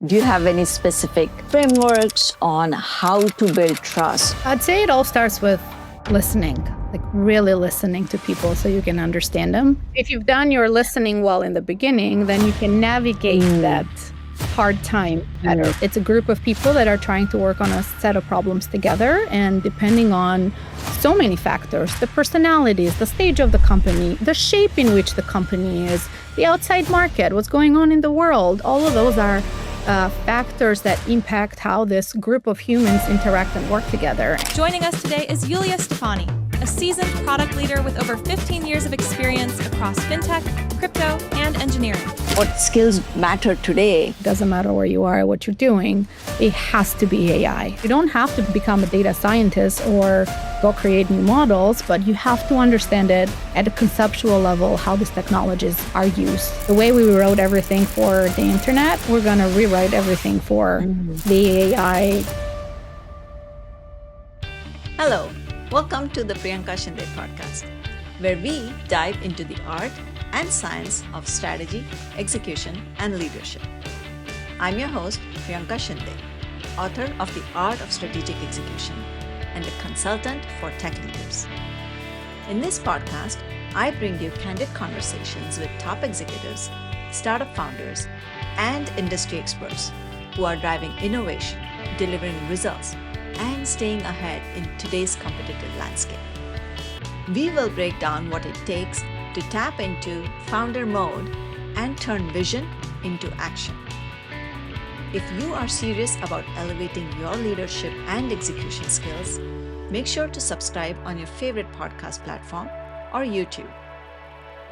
Do you have any specific frameworks on how to build trust? I'd say it all starts with listening, like really listening to people so you can understand them. If you've done your listening well in the beginning, then you can navigate that hard time better. It's a group of people that are trying to work on a set of problems together, and depending on so many factors, the personalities, the stage of the company, the shape in which the company is, the outside market, what's going on in the world, all of those are factors that impact how this group of humans interact and work together. Joining us today is Julia Stefani, a seasoned product leader with over 15 years of experience across fintech, crypto, and engineering. What skills matter today? Doesn't matter where you are, what you're doing, it has to be AI. You don't have to become a data scientist or go create new models, but you have to understand it at a conceptual level, how these technologies are used. The way we wrote everything for the internet, we're going to rewrite everything for the AI. Hello, welcome to the Priyanka Shinde Podcast, where we dive into the art and science of strategy, execution, and leadership. I'm your host, Priyanka Shinde, author of The Art of Strategic Execution and a consultant for tech leaders. In this podcast, I bring you candid conversations with top executives, startup founders, and industry experts who are driving innovation, delivering results, and staying ahead in today's competitive landscape. We will break down what it takes to tap into founder mode and turn vision into action. If you are serious about elevating your leadership and execution skills, make sure to subscribe on your favorite podcast platform or YouTube.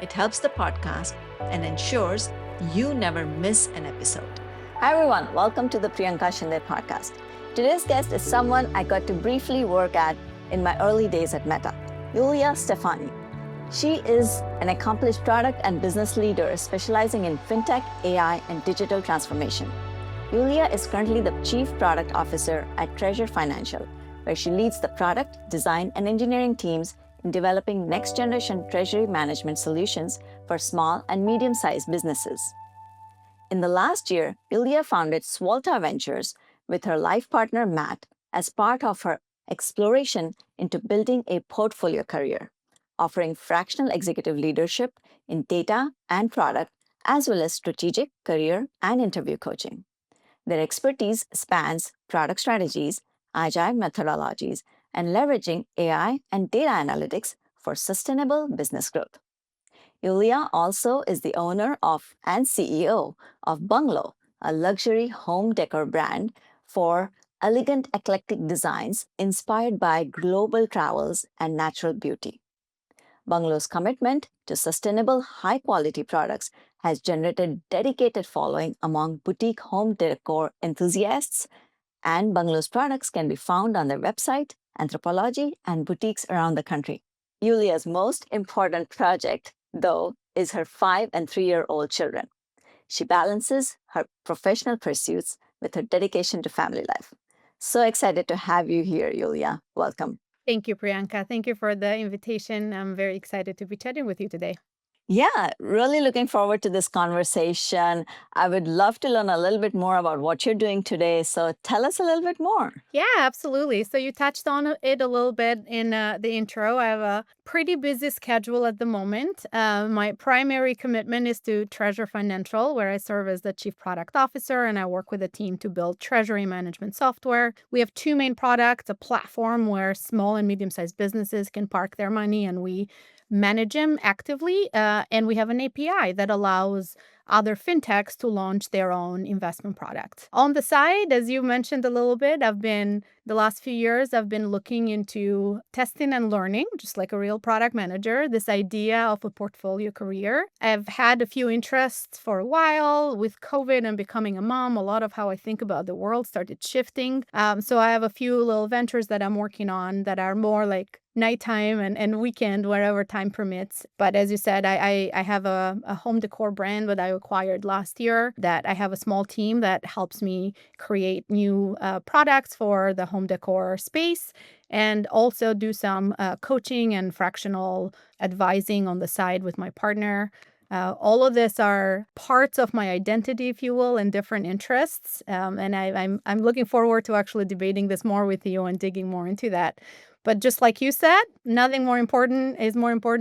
It helps the podcast and ensures you never miss an episode. Hi everyone, welcome to the Priyanka Shinde Podcast. Today's guest is someone I got to briefly work at in my early days at Meta, Julia Stefani. She is an accomplished product and business leader specializing in fintech, AI, and digital transformation. Julia is currently the Chief Product Officer at Treasure Financial, where she leads the product, design, and engineering teams in developing next-generation treasury management solutions for small and medium-sized businesses. In the last year, Julia founded Swalta Ventures with her life partner Matt as part of her exploration into building a portfolio career, offering fractional executive leadership in data and product, as well as strategic, career, and interview coaching. Their expertise spans product strategies, agile methodologies, and leveraging AI and data analytics for sustainable business growth. Julia also is the owner of and CEO of Bungalow, a luxury home decor brand for elegant, eclectic designs inspired by global travels and natural beauty. Bungalow's commitment to sustainable, high-quality products has generated dedicated following among boutique home decor enthusiasts, and Bungalow's products can be found on their website, Anthropology, and boutiques around the country. Julia's most important project, though, is her 5- and 3-year-old children. She balances her professional pursuits with her dedication to family life. So excited to have you here, Julia. Welcome. Thank you, Priyanka. Thank you for the invitation. I'm very excited to be chatting with you today. Yeah, really looking forward to this conversation. I would love to learn a little bit more about what you're doing today. So tell us a little bit more. Yeah, absolutely. So you touched on it a little bit in the intro. I have a pretty busy schedule at the moment. My primary commitment is to Treasure Financial, where I serve as the Chief Product Officer, and I work with a team to build treasury management software. We have 2 main products, a platform where small and medium-sized businesses can park their money, and we manage them actively. And we have an API that allows other fintechs to launch their own investment products. On the side, as you mentioned a little bit, the last few years, I've been looking into testing and learning, just like a real product manager, this idea of a portfolio career. I've had a few interests for a while. With COVID and becoming a mom, a lot of how I think about the world started shifting. So I have a few little ventures that I'm working on that are more like nighttime and weekend, wherever time permits. But as you said, I have a home decor brand that I acquired last year, that I have a small team that helps me create new products for the home decor space, and also do some coaching and fractional advising on the side with my partner. All of this are parts of my identity, if you will, and different interests. And I'm looking forward to actually debating this more with you and digging more into that. But just like you said, nothing more important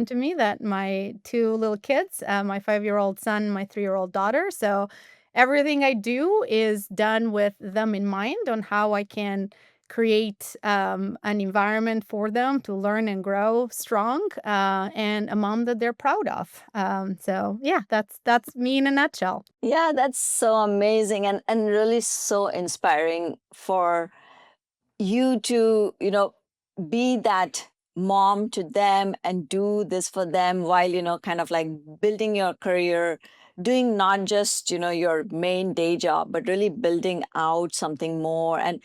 to me than my two little kids, my 5-year-old son, my 3-year-old daughter. So everything I do is done with them in mind on how I can create an environment for them to learn and grow strong, and a mom that they're proud of. So yeah, that's me in a nutshell. Yeah, that's so amazing and really so inspiring for you to, be that mom to them and do this for them while, kind of like building your career, doing not just, your main day job, but really building out something more. And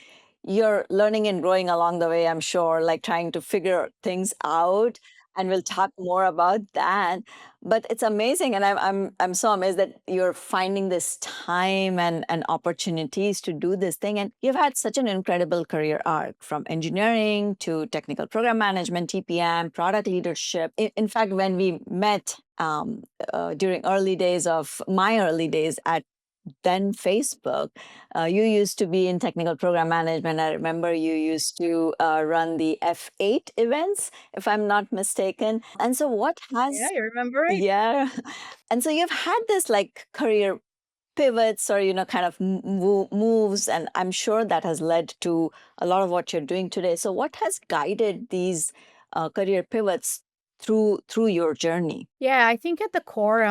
you're learning and growing along the way, I'm sure, like trying to figure things out. And we'll talk more about that. But it's amazing, and I'm so amazed that you're finding this time and opportunities to do this thing. And you've had such an incredible career arc from engineering to technical program management, TPM, product leadership. In fact, when we met during my early days at then Facebook, you used to be in technical program management. I remember you used to run the F8 events, if I'm not mistaken. And so, what Yeah, has, you remember right? yeah. And so, you've had this like career pivots or, kind of moves. And I'm sure that has led to a lot of what you're doing today. So, what has guided these career pivots through your journey? Yeah, I think at my core,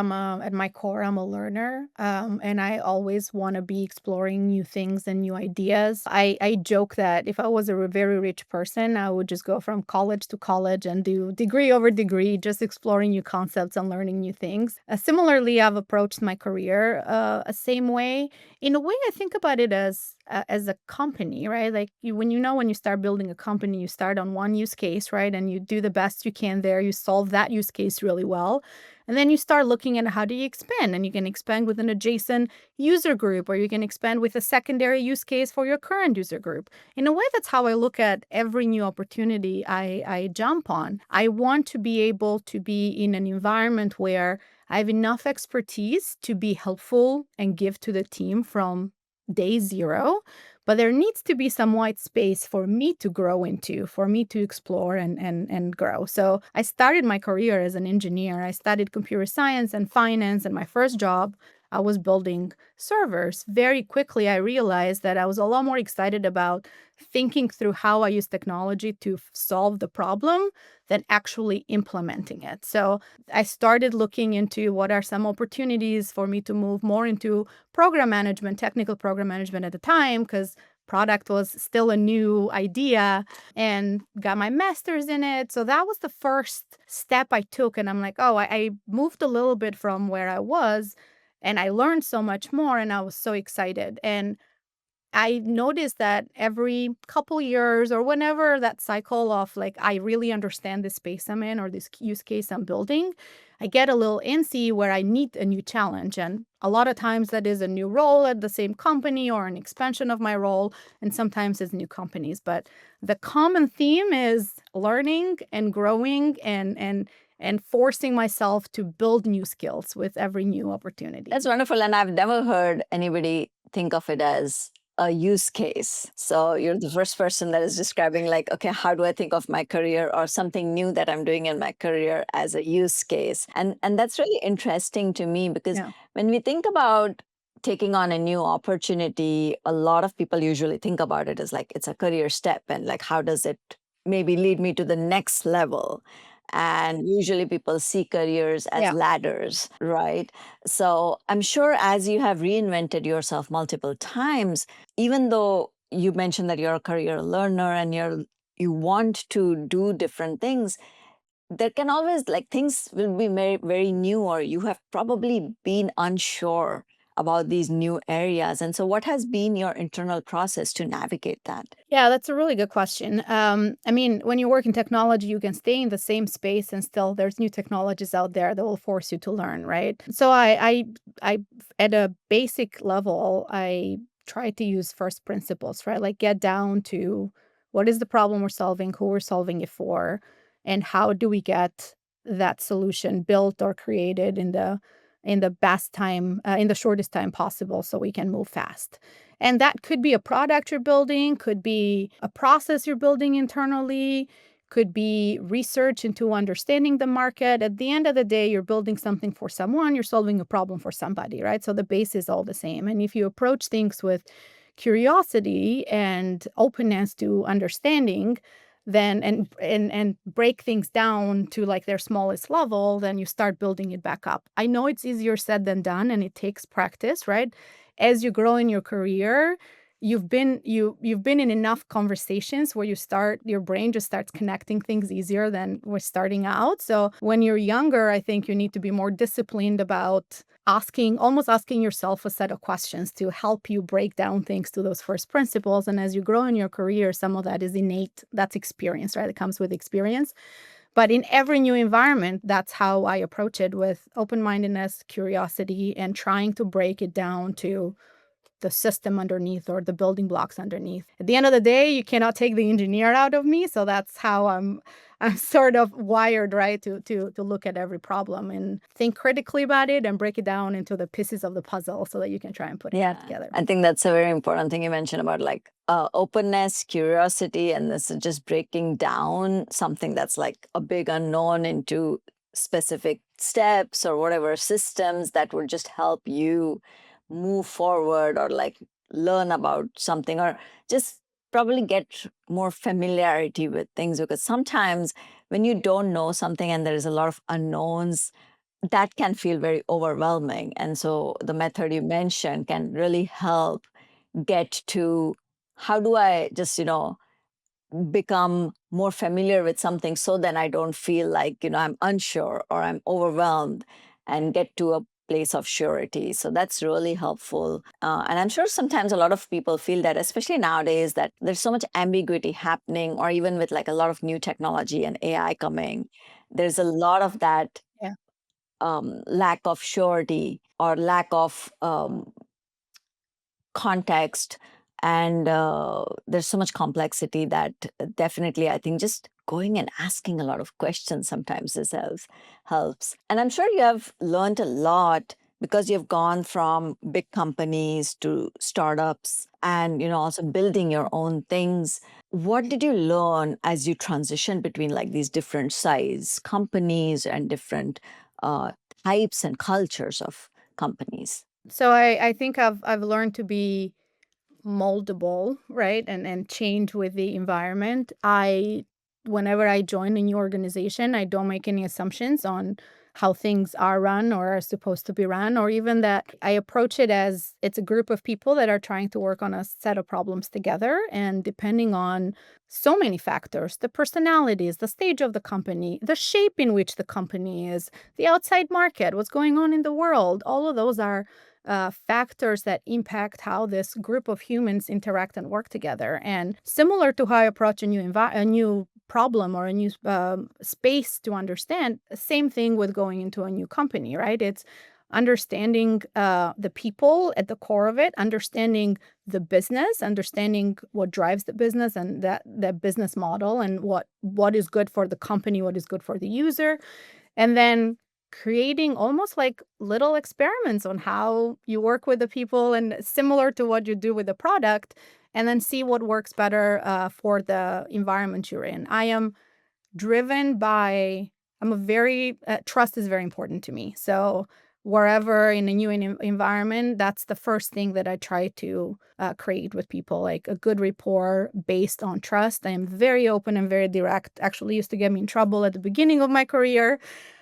I'm a learner, and I always want to be exploring new things and new ideas. I joke that if I was a very rich person, I would just go from college to college and do degree over degree, just exploring new concepts and learning new things. Similarly, I've approached my career a same way. In a way, I think about it as a company, right? Like when you start building a company, you start on one use case, right? And you do the best you can there. You solve that use case really well. And then you start looking at how do you expand, and you can expand with an adjacent user group, or you can expand with a secondary use case for your current user group. In a way, that's how I look at every new opportunity I jump on. I want to be able to be in an environment where I have enough expertise to be helpful and give to the team from day zero, but there needs to be some white space for me to grow into, for me to explore and grow. So I started my career as an engineer. I studied computer science and finance, and my first job, I was building servers. Very quickly, I realized that I was a lot more excited about thinking through how I use technology to solve the problem than actually implementing it. So I started looking into what are some opportunities for me to move more into program management, technical program management at the time, because product was still a new idea, and got my master's in it. So that was the first step I took. And I'm like, oh, I moved a little bit from where I was, and I learned so much more, and I was so excited. And I noticed that every couple years or whenever that cycle of like, I really understand this space I'm in or this use case I'm building, I get a little antsy where I need a new challenge. And a lot of times that is a new role at the same company or an expansion of my role. And sometimes it's new companies. But the common theme is learning and growing and forcing myself to build new skills with every new opportunity. That's wonderful. And I've never heard anybody think of it as a use case. So you're the first person that is describing, like, okay, how do I think of my career or something new that I'm doing in my career as a use case? And that's really interesting to me because Yeah. when we think about taking on a new opportunity, a lot of people usually think about it as like it's a career step and like how does it maybe lead me to the next level? And usually people see careers as Yeah. ladders, right? So I'm sure as you have reinvented yourself multiple times, even though you mentioned that you're a career learner and you want to do different things, there can always like things will be very, very new, or you have probably been unsure about these new areas. And so what has been your internal process to navigate that? Yeah, that's a really good question. I mean, when you work in technology, you can stay in the same space and still there's new technologies out there that will force you to learn, right? So I at a basic level, I try to use first principles, right? Like get down to what is the problem we're solving, who we're solving it for, and how do we get that solution built or created in the in the best time, in the shortest time possible, so we can move fast. And that could be a product you're building, could be a process you're building internally, could be research into understanding the market. At the end of the day, you're building something for someone, you're solving a problem for somebody, right? So the base is all the same. And if you approach things with curiosity and openness to understanding, then and break things down to like their smallest level, then you start building it back up. I know it's easier said than done, and it takes practice, right? As you grow in your career, you've been in enough conversations where your brain just starts connecting things easier than we're starting out. So when you're younger, I think you need to be more disciplined about almost asking yourself a set of questions to help you break down things to those first principles. And as you grow in your career, some of that is innate. That's experience, right? It comes with experience. But in every new environment, that's how I approach it, with open-mindedness, curiosity, and trying to break it down to the system underneath or the building blocks underneath. At the end of the day, you cannot take the engineer out of me. So that's how I'm sort of wired, right, to look at every problem and think critically about it and break it down into the pieces of the puzzle so that you can try and put it together. I think that's a very important thing you mentioned about like openness, curiosity, and this is just breaking down something that's like a big unknown into specific steps or whatever systems that would just help you move forward or like learn about something or just probably get more familiarity with things, because sometimes when you don't know something and there is a lot of unknowns, that can feel very overwhelming. And so the method you mentioned can really help get to how do I just, become more familiar with something so then I don't feel like, I'm unsure or I'm overwhelmed, and get to a place of surety. So that's really helpful. And I'm sure sometimes a lot of people feel that, especially nowadays, that there's so much ambiguity happening, or even with like a lot of new technology and AI coming, there's a lot of that Yeah. lack of surety or lack of context. And there's so much complexity that definitely, I think, just going and asking a lot of questions sometimes helps. And I'm sure you have learned a lot because you've gone from big companies to startups and, also building your own things. What did you learn as you transitioned between like these different size companies and different types and cultures of companies? So I think I've learned to be moldable, right? And change with the environment. Whenever I join a new organization, I don't make any assumptions on how things are run or are supposed to be run, or even that I approach it as it's a group of people that are trying to work on a set of problems together. And depending on so many factors, the personalities, the stage of the company, the shape in which the company is, the outside market, what's going on in the world, all of those are factors that impact how this group of humans interact and work together. And similar to how I approach a new problem or a new space to understand, same thing with going into a new company, right? It's understanding the people at the core of it, understanding the business, understanding what drives the business and that business model, and what is good for the company, what is good for the user, and then creating almost like little experiments on how you work with the people, and similar to what you do with the product, and then see what works better for the environment you're in. I am driven by, trust is very important to me. So wherever in a new environment, that's the first thing that I try to create with people, like a good rapport based on trust. I am very open and very direct. Actually used to get me in trouble at the beginning of my career.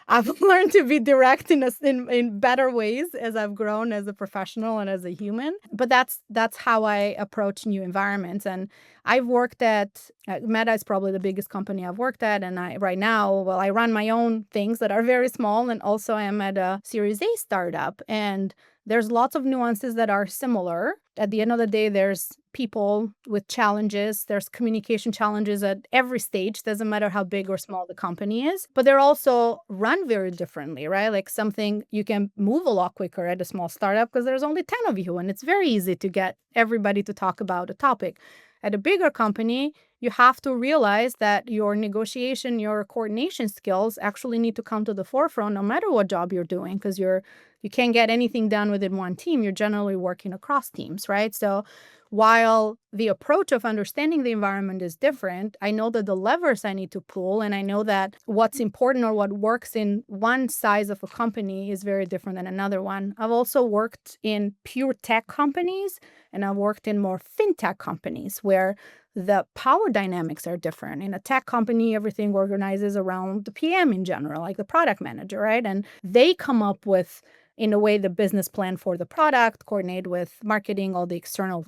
I've learned to be direct in better ways as I've grown as a professional and as a human. But that's how I approach new environments. And I've worked at Meta is probably the biggest company I've worked at, and I run my own things that are very small, and also I am at a Series A startup, and there's lots of nuances that are similar. At the end of the day, there's people with challenges. There's communication challenges at every stage. Doesn't matter how big or small the company is. But they're also run very differently, right? Like something you can move a lot quicker at a small startup because there's only 10 of you, and it's very easy to get everybody to talk about a topic. At a bigger company, you have to realize that your negotiation, your coordination skills actually need to come to the forefront no matter what job you're doing, because you you can't get anything done within one team. You're generally working across teams, right? So while the approach of understanding the environment is different, I know that the levers I need to pull, and I know that what's important or what works in one size of a company is very different than another one. I've also worked in pure tech companies, and I've worked in more fintech companies where the power dynamics are different. In a tech company, everything organizes around the PM in general, like the product manager, right? And they come up with, in a way, the business plan for the product, coordinate with marketing, all the external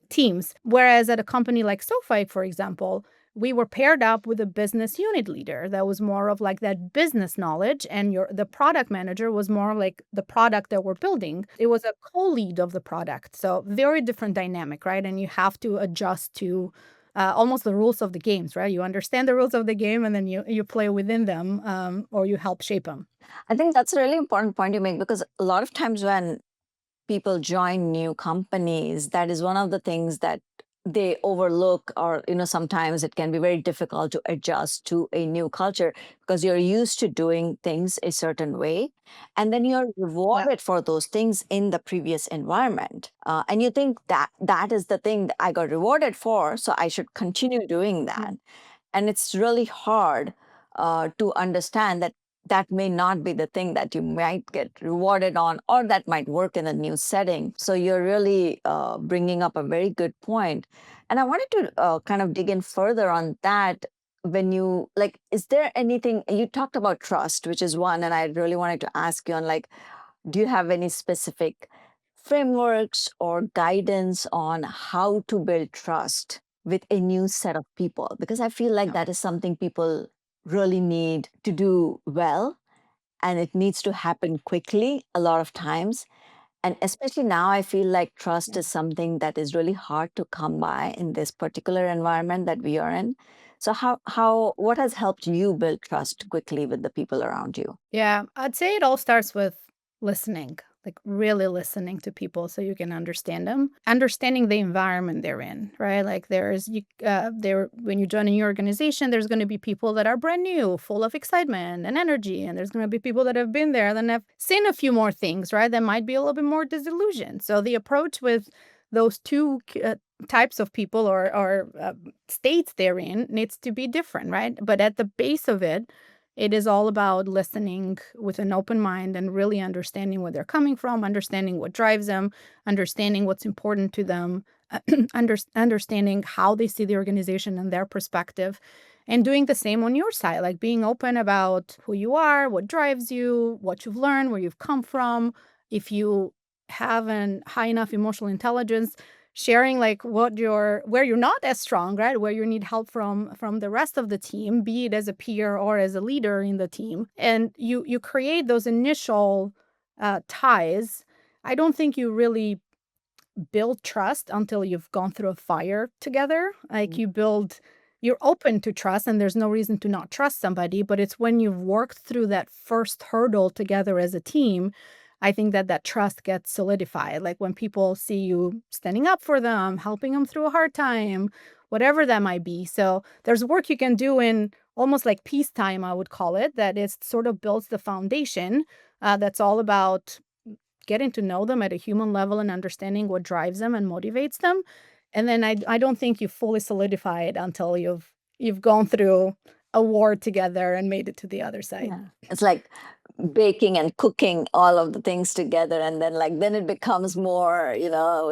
teams. Whereas at a company like SoFi, for example, we were paired up with a business unit leader that was more of like that business knowledge, and the product manager was more like the product that we're building. It was a co-lead of the product. So very different dynamic, right? And you have to adjust to almost the rules of the games, right? You understand the rules of the game, and then you play within them, or you help shape them. I think that's a really important point you make, because a lot of times when people join new companies, that is one of the things that they overlook, or sometimes it can be very difficult to adjust to a new culture because you're used to doing things a certain way, and then you're Yeah. rewarded for those things in the previous environment, and you think that that is the thing that I got rewarded for, so I should continue doing that. And it's really hard to understand that that may not be the thing that you might get rewarded on, or that might work in a new setting. So you're really bringing up a very good point. And I wanted to kind of dig in further on that. When you is there anything you talked about trust, which is one, and I really wanted to ask you on do you have any specific frameworks or guidance on how to build trust with a new set of people? Because I feel like Yeah. that is something people really need to do well, and it needs to happen quickly a lot of times. And especially now, I feel like trust is something that is really hard to come by in this particular environment that we are in. So what has helped you build trust quickly with the people around you? Yeah, I'd say it all starts with listening, like really listening to people so you can understand them, understanding the environment they're in, right? Like when you join a new organization, there's going to be people that are brand new, full of excitement and energy, and there's going to be people that have been there, that have seen a few more things, right? That might be a little bit more disillusioned. So the approach with those two types of people or states they're in needs to be different, right? But at the base of it, it is all about listening with an open mind and really understanding where they're coming from, understanding what drives them, understanding what's important to them, understanding how they see the organization and their perspective, and doing the same on your side, like being open about who you are, what drives you, what you've learned, where you've come from. If you have an high enough emotional intelligence, sharing like where you're not as strong, right? Where you need help from the rest of the team, be it as a peer or as a leader in the team. And you create those initial ties. I don't think you really build trust until you've gone through a fire together. Like you're open to trust, and there's no reason to not trust somebody, but it's when you've worked through that first hurdle together as a team, I think that trust gets solidified. Like when people see you standing up for them, helping them through a hard time, whatever that might be. So there's work you can do in almost like peacetime, I would call it, that it sort of builds the foundation. That's all about getting to know them at a human level and understanding what drives them and motivates them. And then I don't think you fully solidify it until you've gone through a war together and made it to the other side. Yeah. It's like baking and cooking all of the things together, and then it becomes more,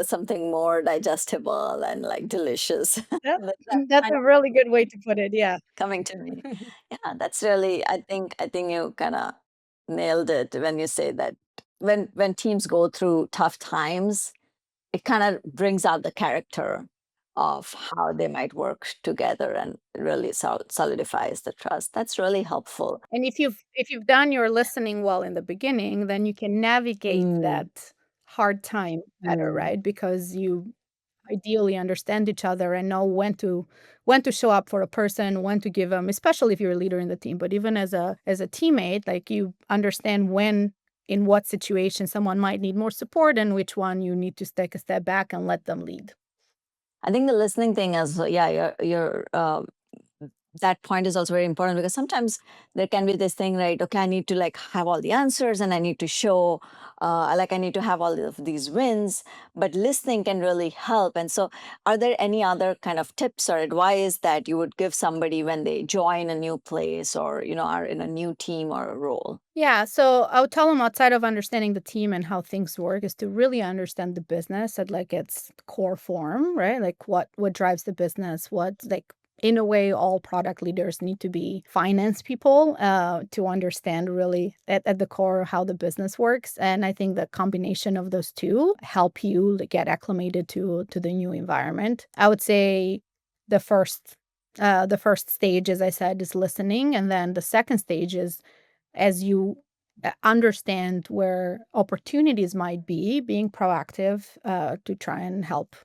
something more digestible and delicious. Yep. That's That's kind a of really good way to put it. Yeah. coming to me. Yeah, that's really, I think you kind of nailed it when you say that when teams go through tough times, it kind of brings out the character of how they might work together, and really solidifies the trust. That's really helpful. And if you've done your listening well in the beginning, then you can navigate Mm, that hard time better, mm. right? Because you ideally understand each other and know when to show up for a person, when to give them, especially if you're a leader in the team. But even as a teammate, like you understand when, in what situation someone might need more support, and which one you need to take a step back and let them lead. I think the listening thing is, yeah, you're that point is also very important, because sometimes there can be this thing, right? Okay, I need to like have all the answers, and I need to show, like I need to have all of these wins, but listening can really help. And so, are there any other kind of tips or advice that you would give somebody when they join a new place, or, are in a new team or a role? Yeah, so I would tell them, outside of understanding the team and how things work, is to really understand the business at like its core form, right? Like what drives the business, what like in a way all product leaders need to be finance people to understand really at the core how the business works. And I think the combination of those two help you like, get acclimated to the new environment. I would say the first stage, as I said, is listening, and then the second stage is, as you understand where opportunities might be, being proactive to try and help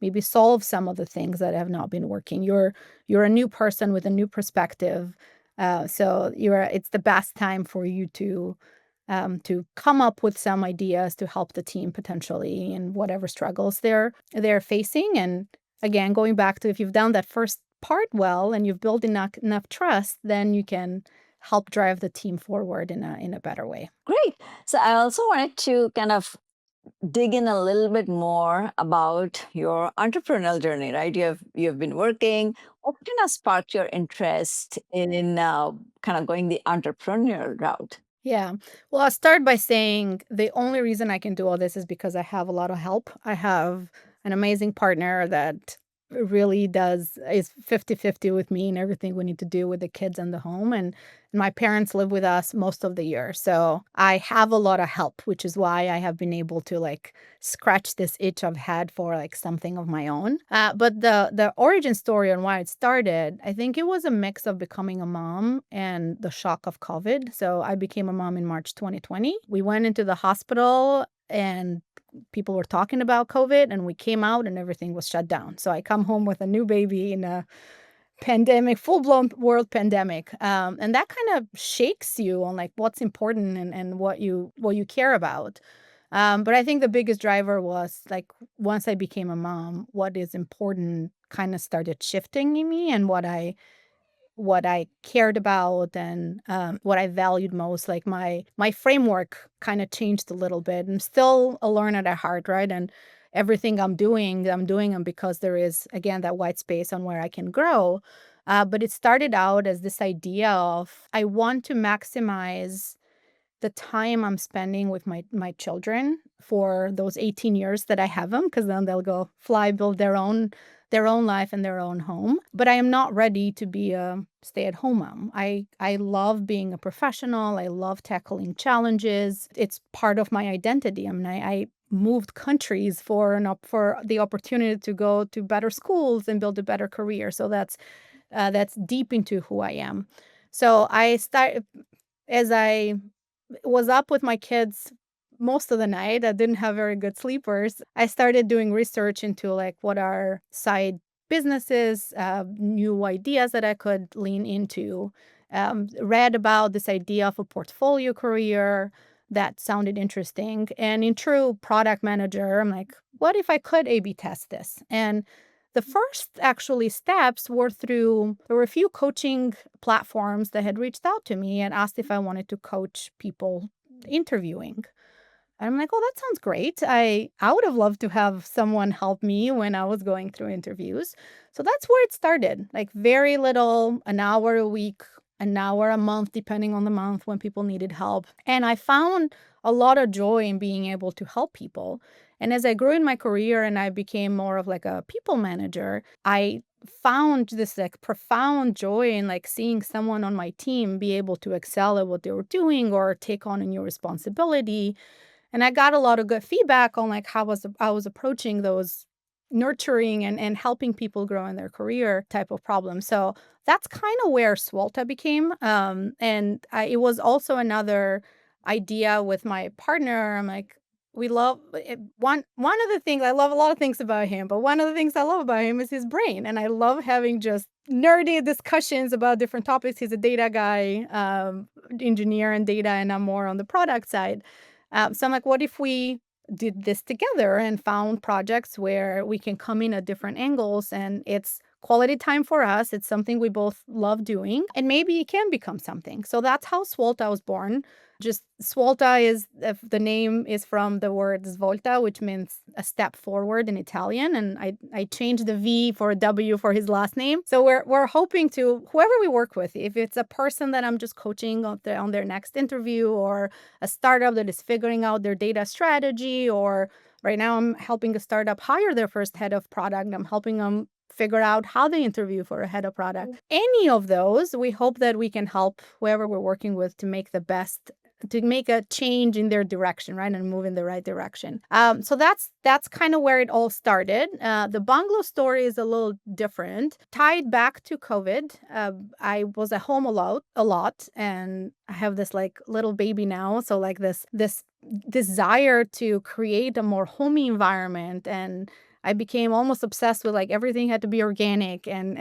maybe solve some of the things that have not been working. You're a new person with a new perspective, so it's the best time for you to come up with some ideas to help the team potentially in whatever struggles they're facing. And again, going back to, if you've done that first part well and you've built enough trust, then you can help drive the team forward in a better way. Great. So I also wanted to kind of dig in a little bit more about your entrepreneurial journey, right? You've been working. What kind of sparked your interest in kind of going the entrepreneurial route? Yeah. Well, I'll start by saying the only reason I can do all this is because I have a lot of help. I have an amazing partner that really is 50-50 with me and everything we need to do with the kids and the home. And my parents live with us most of the year. So I have a lot of help, which is why I have been able to like scratch this itch I've had for like something of my own. But the origin story on why it started, I think it was a mix of becoming a mom and the shock of COVID. So I became a mom in March 2020. We went into the hospital and people were talking about COVID, and we came out and everything was shut down. So I come home with a new baby in a pandemic, full-blown world pandemic. And that kind of shakes you on like what's important and what you care about. But I think the biggest driver was like once I became a mom, what is important kind of started shifting in me, and what I cared about, and what I valued most. Like my framework kind of changed a little bit. I'm still a learner at heart, right? And everything I'm doing them because there is, again, that white space on where I can grow. But it started out as this idea of I want to maximize the time I'm spending with my children for those 18 years that I have them, because then they'll go fly, build their own life and their own home. But I am not ready to be a stay-at-home mom. I love being a professional. I love tackling challenges. It's part of my identity. I mean, I moved countries for the opportunity to go to better schools and build a better career. So that's deep into who I am. So as I was up with my kids most of the night. I didn't have very good sleepers. I started doing research into like what are side businesses, new ideas that I could lean into. Read about this idea of a portfolio career that sounded interesting. And in true product manager, I'm like, what if I could A/B test this? And the first actually steps there were a few coaching platforms that had reached out to me and asked if I wanted to coach people interviewing. And I'm like, oh, that sounds great. I would have loved to have someone help me when I was going through interviews. So that's where it started. Like very little, an hour a week, an hour a month, depending on the month when people needed help. And I found a lot of joy in being able to help people. And as I grew in my career and I became more of like a people manager, I found this like profound joy in like seeing someone on my team be able to excel at what they were doing or take on a new responsibility. And I got a lot of good feedback on like how I was approaching those nurturing and helping people grow in their career type of problems. So that's kind of where Swalta became. It was also another idea with my partner. I'm like, we love one of the things I love a lot of things about him, but one of the things I love about him is his brain, and I love having just nerdy discussions about different topics. He's a data guy, engineer and data, and I'm more on the product side. So I'm like, what if we did this together and found projects where we can come in at different angles and it's quality time for us. It's something we both love doing, and maybe it can become something. So that's how Svolta was born. Just Svolta is the name is from the word svolta, which means a step forward in Italian, and I changed the V for a W for his last name. So we're hoping to whoever we work with, if it's a person that I'm just coaching on their next interview, or a startup that is figuring out their data strategy, or right now I'm helping a startup hire their first head of product. I'm helping them figure out how they interview for a head of product. Any of those, we hope that we can help whoever we're working with to make a change in their direction, right, and move in the right direction. So that's kind of where it all started. The bungalow story is a little different, tied back to COVID. I was at home a lot, and I have this like little baby now, so like this desire to create a more homey environment, and I became almost obsessed with like everything had to be organic, and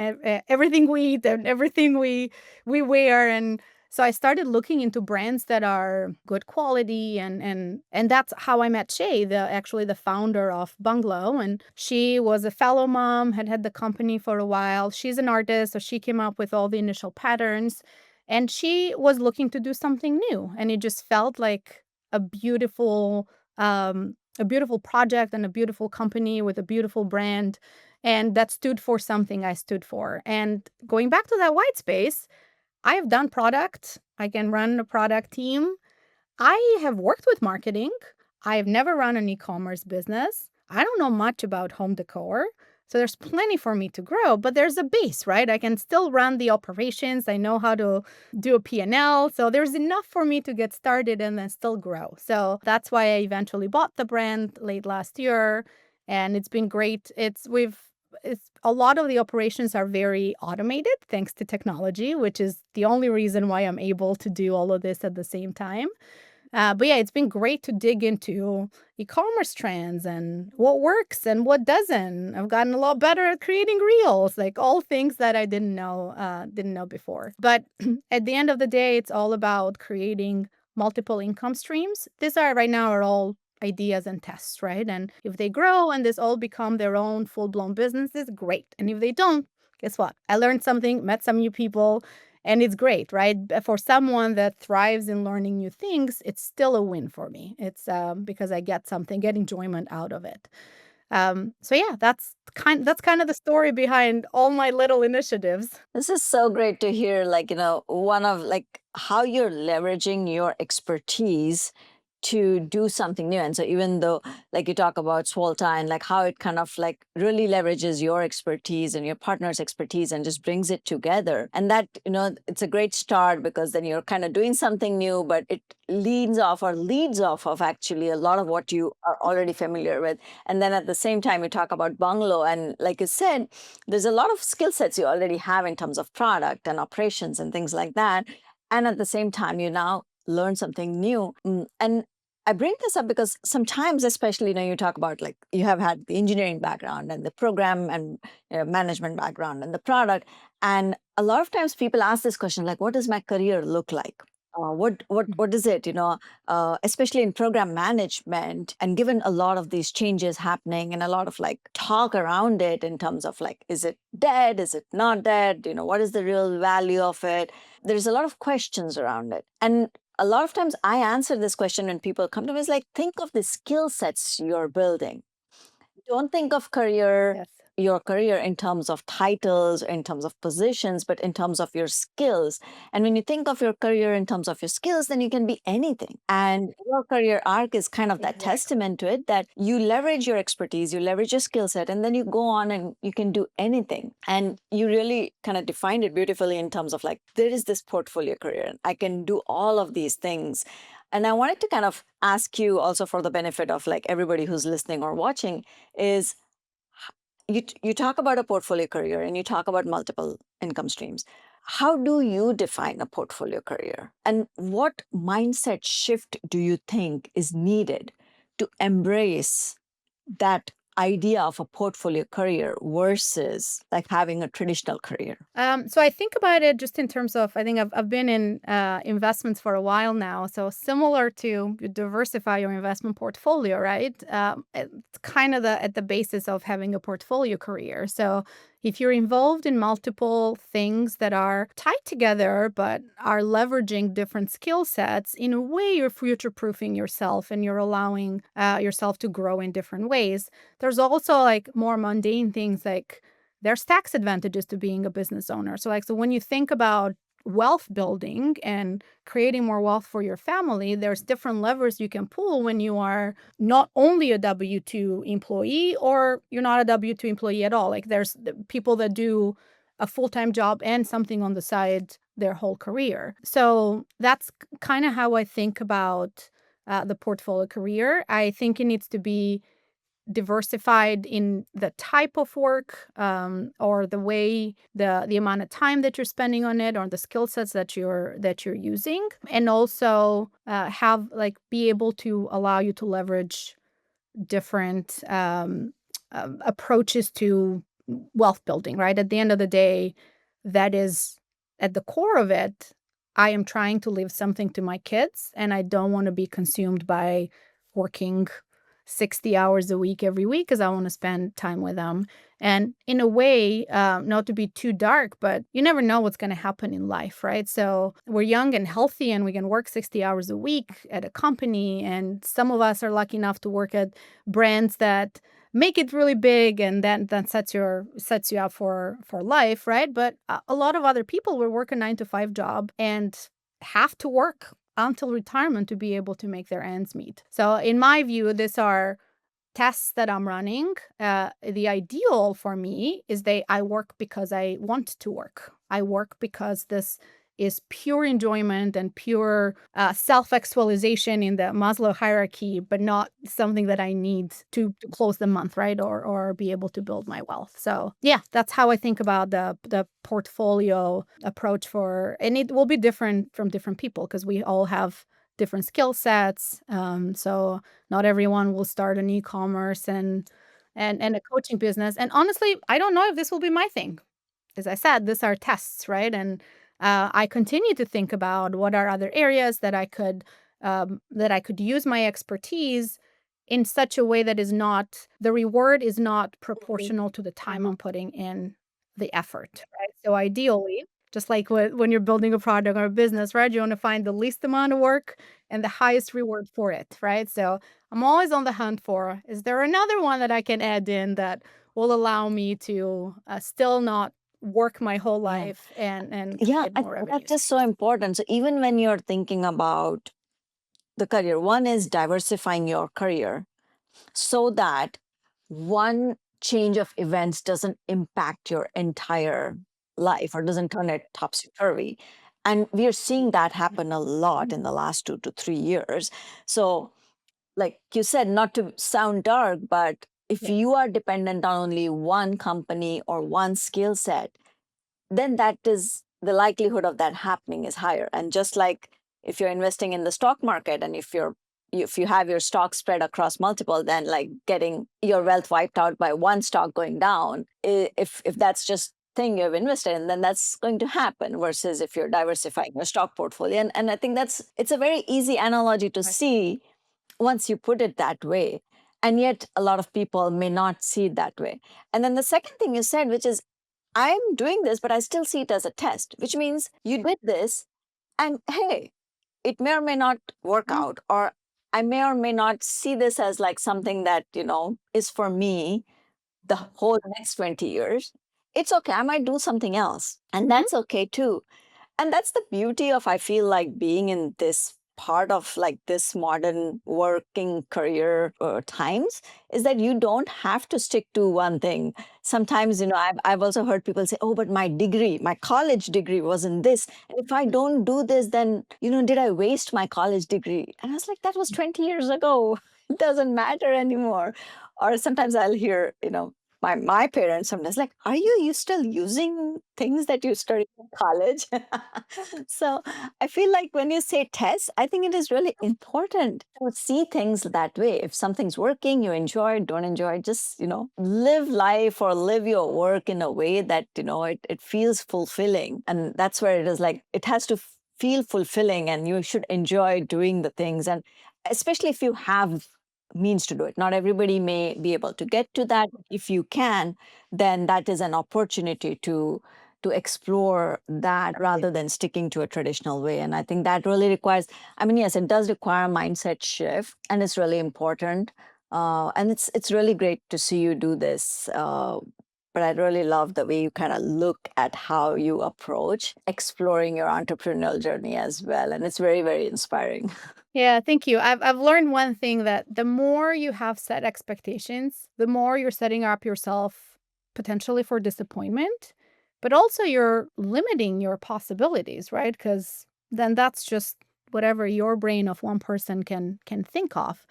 everything we eat and everything we wear. And so I started looking into brands that are good quality, and that's how I met Shay, actually the founder of Bungalow. And she was a fellow mom, had the company for a while. She's an artist, so she came up with all the initial patterns, and she was looking to do something new. And it just felt like a beautiful project and a beautiful company with a beautiful brand, and that stood for something I stood for. And going back to that white space, I have done product. I can run a product team. I have worked with marketing. I have never run an e-commerce business. I don't know much about home decor. So there's plenty for me to grow, but there's a base, right? I can still run the operations. I know how to do a P&L. So there's enough for me to get started and then still grow. So that's why I eventually bought the brand late last year. And it's been great. It's a lot of the operations are very automated thanks to technology, which is the only reason why I'm able to do all of this at the same time. But yeah, it's been great to dig into e-commerce trends and what works and what doesn't. I've gotten a lot better at creating reels, like all things that I didn't know before. But at the end of the day, it's all about creating multiple income streams. These right now are all ideas and tests, right? And if they grow and this all become their own full-blown businesses, great. And if they don't, guess what? I learned something, met some new people, and it's great, right? For someone that thrives in learning new things, it's still a win for me. It's because I get enjoyment out of it. So yeah, that's kind of the story behind all my little initiatives. This is so great to hear, like, one of like how you're leveraging your expertise to do something new. And so even though like you talk about Swolta and like how it kind of like really leverages your expertise and your partner's expertise and just brings it together. And that, it's a great start, because then you're kind of doing something new, but it leads off of actually a lot of what you are already familiar with. And then at the same time, you talk about Bungalow. And like you said, there's a lot of skill sets you already have in terms of product and operations and things like that. And at the same time, you now learn something new. And I bring this up because sometimes, especially, you talk about like you have had the engineering background and the program and management background and the product. And a lot of times people ask this question, like, what does my career look like? What is it, especially in program management, and given a lot of these changes happening and a lot of like talk around it in terms of like, is it dead? Is it not dead? What is the real value of it? There's a lot of questions around it. And a lot of times I answer this question when people come to me, is like, think of the skill sets you're building. Don't think of your career in terms of titles, in terms of positions, but in terms of your skills. And when you think of your career in terms of your skills, then you can be anything. And your career arc is kind of that testament to it, that you leverage your expertise, you leverage your skill set, and then you go on and you can do anything. And you really kind of defined it beautifully in terms of like, there is this portfolio career, and I can do all of these things. And I wanted to kind of ask you also, for the benefit of like everybody who's listening or watching, is you talk about a portfolio career and you talk about multiple income streams. How do you define a portfolio career? And what mindset shift do you think is needed to embrace that idea of a portfolio career versus like having a traditional career? So I think about it just in terms of, I think I've been in investments for a while now. So similar to diversify your investment portfolio, right? It's kind of at the basis of having a portfolio career. So if you're involved in multiple things that are tied together but are leveraging different skill sets, in a way you're future-proofing yourself and you're allowing yourself to grow in different ways. There's also like more mundane things, like there's tax advantages to being a business owner. So when you think about wealth building and creating more wealth for your family, there's different levers you can pull when you are not only a W-2 employee, or you're not a W-2 employee at all. Like there's people that do a full-time job and something on the side their whole career. So that's kind of how I think about the portfolio career. I think it needs to be diversified in the type of work, or the way, the amount of time that you're spending on it, or the skill sets that you're using, and also have like be able to allow you to leverage different approaches to wealth building, right? At the end of the day, that is at the core of it. I am trying to leave something to my kids, and I don't want to be consumed by working 60 hours a week every week because I want to spend time with them. And in a way, not to be too dark, but you never know what's going to happen in life, right? So we're young and healthy and we can work 60 hours a week at a company. And some of us are lucky enough to work at brands that make it really big, and that sets you up for life, right? But a lot of other people will work a 9-to-5 job and have to work until retirement to be able to make their ends meet. So in my view, these are tests that I'm running. The ideal for me is I work because I want to work. I work because this is pure enjoyment and pure self-actualization in the Maslow hierarchy, but not something that I need to close the month, right? Or be able to build my wealth. So yeah, that's how I think about the portfolio approach and it will be different from different people because we all have different skill sets. So not everyone will start an e-commerce and a coaching business. And honestly, I don't know if this will be my thing. As I said, these are tests, right? And I continue to think about what are other areas that I could use my expertise in such a way that the reward is not proportional to the time I'm putting in, the effort, right? So ideally, just like when you're building a product or a business, right? You want to find the least amount of work and the highest reward for it, right? So I'm always on the hunt for, is there another one that I can add in that will allow me to still not work my whole life and get more revenue? That's just so important. So even when you're thinking about the career, one is diversifying your career so that one change of events doesn't impact your entire life or doesn't turn it topsy-turvy. And we are seeing that happen a lot in the last 2 to 3 years. So like you said, not to sound dark, but if you are dependent on only one company or one skill set, then that is the likelihood of that happening is higher. And just like if you're investing in the stock market, and if you have your stock spread across multiple, then like getting your wealth wiped out by one stock going down, if that's just thing you've invested in, then that's going to happen, versus if you're diversifying your stock portfolio. And I think it's a very easy analogy to see once you put it that way. And yet a lot of people may not see it that way. And then the second thing you said, which is, I'm doing this, but I still see it as a test, which means you did this and hey, it may or may not work out, or I may or may not see this as like something that, is for me the whole next 20 years. It's okay. I might do something else. And that's okay too. And that's the beauty of, I feel like, being in this part of like this modern working career times, is that you don't have to stick to one thing. Sometimes, I've also heard people say, oh, but my college degree was in this. And if I don't do this, then, did I waste my college degree? And I was like, that was 20 years ago. It doesn't matter anymore. Or sometimes I'll hear, my parents sometimes like, are you still using things that you studied in college? So I feel like when you say test, I think it is really important to see things that way. If something's working, you enjoy it, don't enjoy it, just, live life or live your work in a way that, it feels fulfilling. And that's where it is like, it has to feel fulfilling and you should enjoy doing the things. And especially if you have means to do it. Not everybody may be able to get to that. If you can, then that is an opportunity to explore that rather than sticking to a traditional way. And I think that really requires, I mean, yes, it does require a mindset shift, and it's really important. And it's really great to see you do this. But I really love the way you kind of look at how you approach exploring your entrepreneurial journey as well. And it's very, very inspiring. Yeah, thank you. I've learned one thing, that the more you have set expectations, the more you're setting up yourself potentially for disappointment, but also you're limiting your possibilities, right? Because then that's just whatever your brain of one person can think of.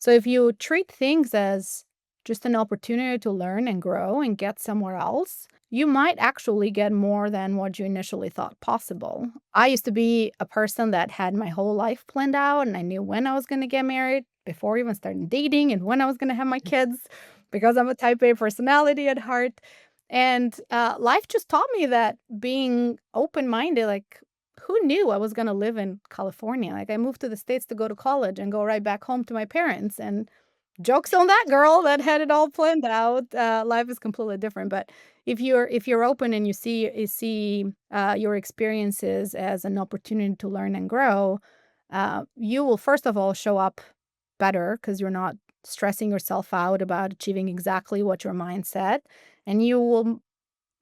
So if you treat things as just an opportunity to learn and grow and get somewhere else, you might actually get more than what you initially thought possible. I used to be a person that had my whole life planned out, and I knew when I was going to get married before even starting dating, and when I was going to have my kids, because I'm a type A personality at heart. And life just taught me that being open minded, like, who knew I was going to live in California? Like, I moved to the States to go to college and go right back home to my parents. And joke's on that girl that had it all planned out. Life is completely different. But if you're open and you see your experiences as an opportunity to learn and grow, you will first of all show up better because you're not stressing yourself out about achieving exactly what your mind said, and you will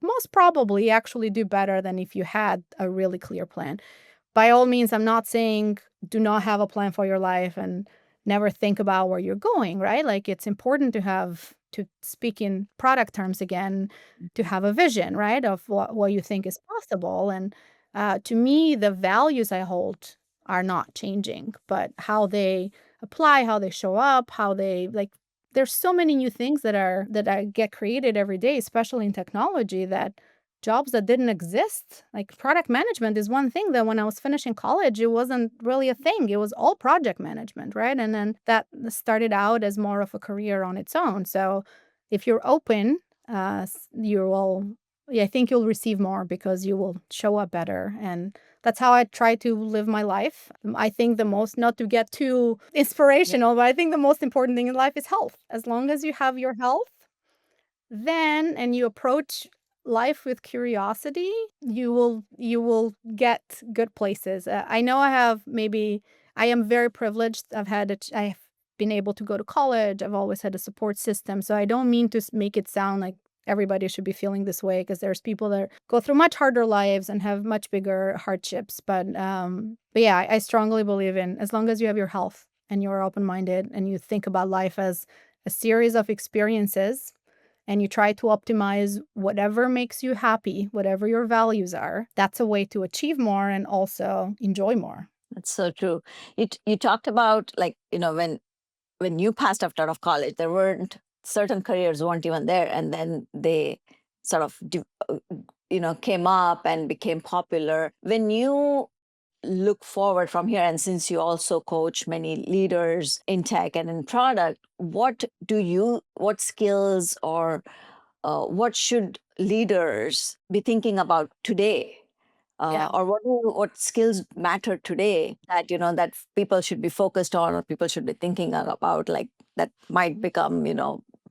most probably actually do better than if you had a really clear plan. By all means, I'm not saying do not have a plan for your life and never think about where you're going, right? Like, it's important to have, to speak in product terms again, to have a vision, right, of what you think is possible. And to me, the values I hold are not changing, but how they apply, how they show up, how they like. There's so many new things that get created every day, especially in technology, that jobs that didn't exist. Like, product management is one thing that when I was finishing college, it wasn't really a thing. It was all project management, right? And then that started out as more of a career on its own. So if you're open, you will, yeah, I think you'll receive more because you will show up better. And that's how I try to live my life. I think the most, not to get too inspirational, but I think the most important thing in life is health. As long as you have your health, then, and you approach life with curiosity, you will get good places. I know I am very privileged. I've been able to go to college. I've always had a support system. So I don't mean to make it sound like everybody should be feeling this way, because there's people that go through much harder lives and have much bigger hardships. But yeah, I strongly believe in, as long as you have your health and you're open-minded and you think about life as a series of experiences, and you try to optimize whatever makes you happy, whatever your values are, that's a way to achieve more and also enjoy more. That's so true. You talked about, like, when you passed out of college, there weren't, certain careers weren't even there, and then they sort of came up and became popular. When you look forward from here, and since you also coach many leaders in tech and in product, what skills or what should leaders be thinking about today? Yeah. Or what skills matter today that that people should be focused on, or people should be thinking about, like, that might become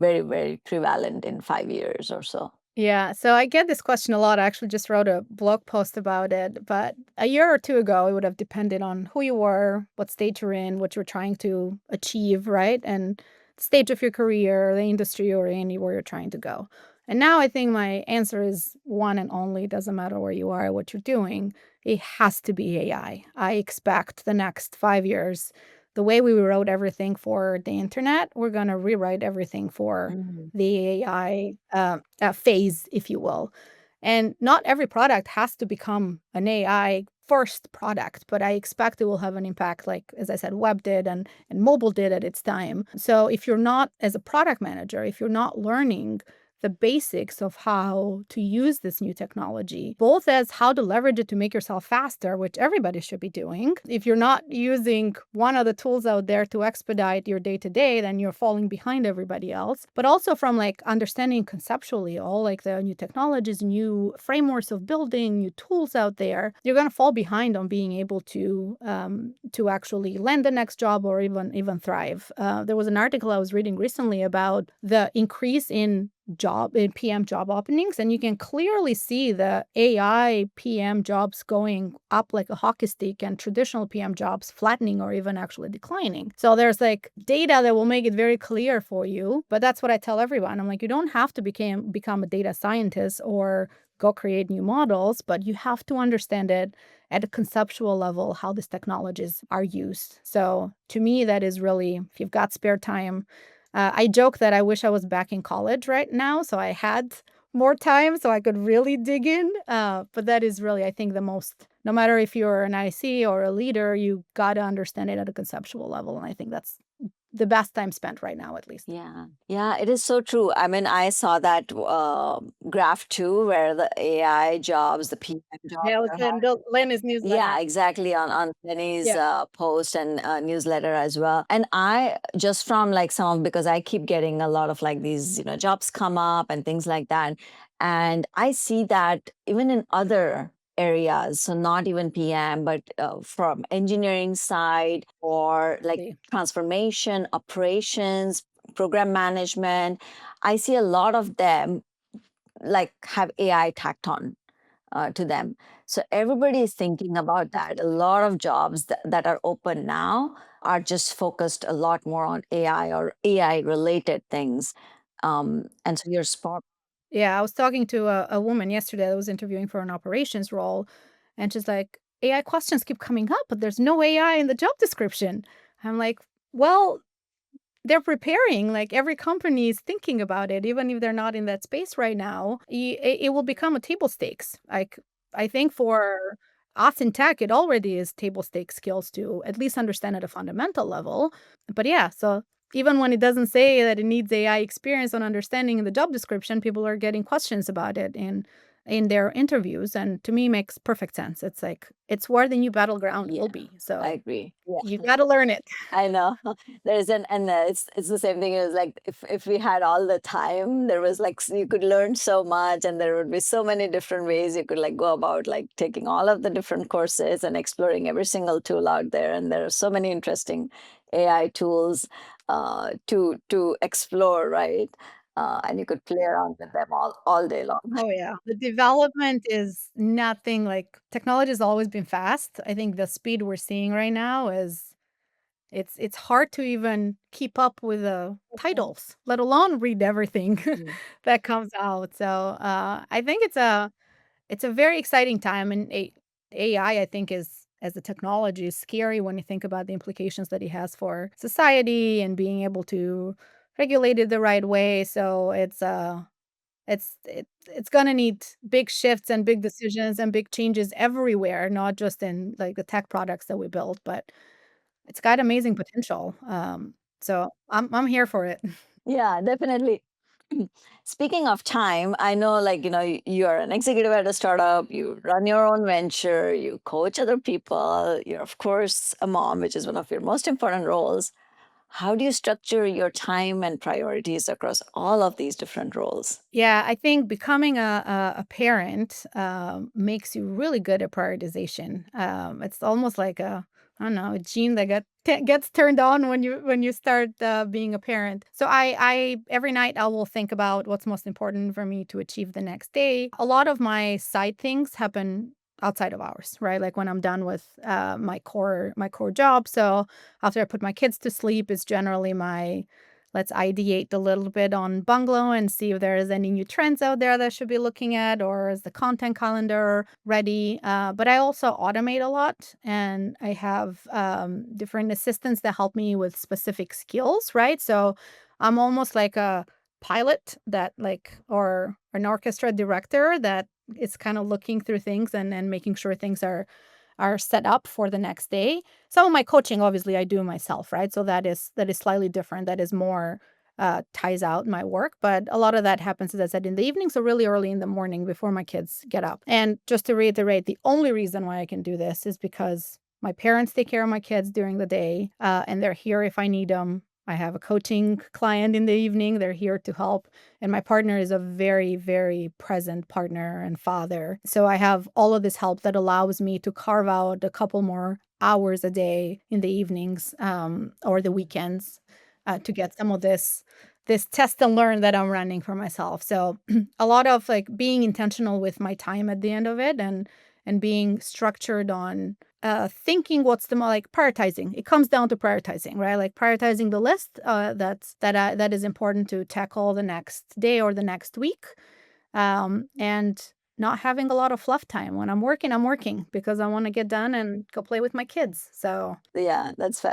very, very prevalent in 5 years or so? Yeah, so I get this question a lot. I actually just wrote a blog post about it, but a year or two ago, it would have depended on who you were, what stage you're in, what you're trying to achieve, right? And the stage of your career, the industry you're in, where you're trying to go. And now I think my answer is one and only. It doesn't matter where you are, what you're doing. It has to be AI. I expect the next 5 years, the way we wrote everything for the internet, we're going to rewrite everything for the AI phase, if you will. And not every product has to become an AI first product, but I expect it will have an impact, like, as I said, web did and mobile did at its time. So if you're not, as a product manager, if you're not learning the basics of how to use this new technology, both as how to leverage it to make yourself faster, which everybody should be doing. If you're not using one of the tools out there to expedite your day to day, then you're falling behind everybody else. But also from like understanding conceptually all like the new technologies, new frameworks of building, new tools out there, you're going to fall behind on being able to actually land the next job or even thrive. There was an article I was reading recently about the increase in PM job openings, and you can clearly see the AI PM jobs going up like a hockey stick and traditional PM jobs flattening or even actually declining. So there's like data that will make it very clear for you. But that's what I tell everyone. I'm like, you don't have to become a data scientist or go create new models, but you have to understand it at a conceptual level, how these technologies are used. So to me, that is really, if you've got spare time, I joke that I wish I was back in college right now, so I had more time so I could really dig in. But that is really, I think, the most, no matter if you're an IC or a leader, you got to understand it at a conceptual level. And I think that's the best time spent right now, at least. Yeah, yeah, it is so true. I mean, I saw that graph too, where the AI jobs, the PM jobs Yeah, it's are. in Lenny's newsletter. Yeah, exactly. On Penny's Yeah. post and newsletter as well. And I just from like some of, because I keep getting a lot of like these, jobs come up and things like that. And I see that even in other areas, so not even PM, but from engineering side or like See. transformation, operations, program management, I see a lot of them like have AI tacked on to them. So everybody is thinking about that. A lot of jobs that are open now are just focused a lot more on AI or AI related things. And so you're spot. Yeah, I was talking to a woman yesterday that was interviewing for an operations role, and she's like, AI questions keep coming up, but there's no AI in the job description. I'm like, well, they're preparing, like every company is thinking about it, even if they're not in that space right now. It will become a table stakes. Like, I think for us in tech, it already is table stakes skills to at least understand at a fundamental level. But yeah, so even when it doesn't say that it needs AI experience on understanding in the job description, people are getting questions about it in their interviews. And to me, makes perfect sense. It's like, it's where the new battleground Yeah, will be. I So agree. Yeah. you got to learn it. I know. There's an and it's the same thing. It was like if we had all the time, there was like you could learn so much, and there would be so many different ways you could like go about like taking all of the different courses and exploring every single tool out there. And there are so many interesting AI tools to explore, right? And you could play around with them all day long. Oh, yeah. The development is nothing like technology has always been fast. I think the speed we're seeing right now is it's hard to even keep up with the titles, let alone read everything Mm. that comes out. So, I think it's a very exciting time, and AI, I think, is as a technology is scary when you think about the implications that it has for society and being able to regulate it the right way. So it's gonna need big shifts and big decisions and big changes everywhere, not just in, like, the tech products that we build, but it's got amazing potential, so I'm here for it. Yeah, definitely. Speaking of time, I know like, you are an executive at a startup, you run your own venture, you coach other people, you're of course a mom, which is one of your most important roles. How do you structure your time and priorities across all of these different roles? Yeah, I think becoming a parent, makes you really good at prioritization. It's almost like a, I don't know, a gene that gets turned on when you start, being a parent. So I every night I will think about what's most important for me to achieve the next day. A lot of my side things happen outside of hours, right? Like when I'm done with, my core job. So after I put my kids to sleep, is generally my let's ideate a little bit on Bungalow and see if there is any new trends out there that I should be looking at, or is the content calendar ready? But I also automate a lot, and I have different assistants that help me with specific skills, right? So I'm almost like a pilot that like, or an orchestra director that is kind of looking through things and making sure things are set up for the next day. Some of my coaching, obviously, I do myself, right? So that is slightly different. That is more ties out my work. But a lot of that happens, as I said, in the evening, so really early in the morning before my kids get up. And just to reiterate, the only reason why I can do this is because my parents take care of my kids during the day, and they're here if I need them. I have a coaching client in the evening. They're here to help. And my partner is a very, very present partner and father. So I have all of this help that allows me to carve out a couple more hours a day in the evenings, or the weekends, to get some of this test and learn that I'm running for myself. So a lot of like being intentional with my time at the end of it, and being structured on thinking what's the like prioritizing. It comes down to prioritizing, right? Like prioritizing the list that is important to tackle the next day or the next week, and not having a lot of fluff time. When I'm working because I want to get done and go play with my kids. So Yeah, that's